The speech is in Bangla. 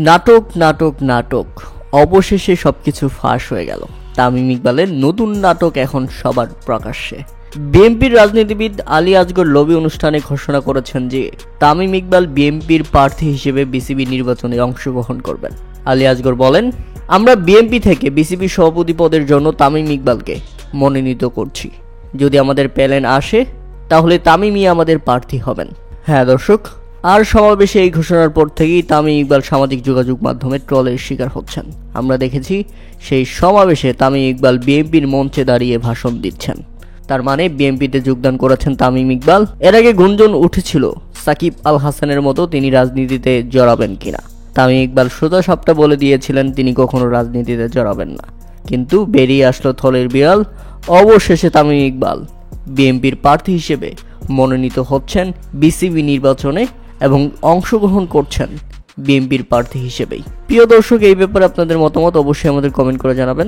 নাটক নাটক নাটক, অবশেষে সবকিছু ফাঁস হয়ে গেল। তামিম ইকবালের নতুন নাটক এখন সবার প্রকাশ্যে। বিএনপির রাজনীতিবিদ আলী আজগর লবি অনুষ্ঠানে ঘোষণা করেছেন যে তামিম ইকবাল বিএনপির প্রার্থী হিসেবে বিসিবি নির্বাচনে অংশগ্রহণ করবেন। আলী আজগর বলেন, আমরা বিএনপি থেকে বিসিবি সভাপতি পদের জন্য তামিম ইকবালকে মনোনীত করছি। যদি আমাদের প্যানেল আসে তাহলে তামিমই আমাদের প্রার্থী হবেন। হ্যাঁ দর্শক, আর সমাবেশে এই ঘোষণার পর থেকেই তামিম ইকবাল সামাজিক যোগাযোগ মাধ্যমে ট্রলের শিকার হচ্ছেন। আমরা দেখেছি সেই সমাবেশে তামিম ইকবাল বিএনপির মঞ্চে দাঁড়িয়ে ভাষণ দিচ্ছেন। তার মানে বিএনপিতে যোগদান করেছেন তামিম ইকবাল। এর আগে গুঞ্জন উঠেছিল সাকিব আল হাসানের মতো তিনি রাজনীতিতে জড়াবেন কিনা। তামিম ইকবাল সোজা সাপটা বলে দিয়েছিলেন তিনি কখনো রাজনীতিতে জড়াবেন না, কিন্তু বেরিয়ে আসলো থলের বিড়াল। অবশেষে তামিম ইকবাল বিএনপির প্রার্থী হিসেবে মনোনীত হচ্ছেন বিসিবি নির্বাচনে এবং অংশগ্রহণ করছেন বিএনপির প্রার্থী হিসেবেই। প্রিয় দর্শক, এই ব্যাপারে আপনাদের মতামত অবশ্যই আমাদের কমেন্ট করে জানাবেন।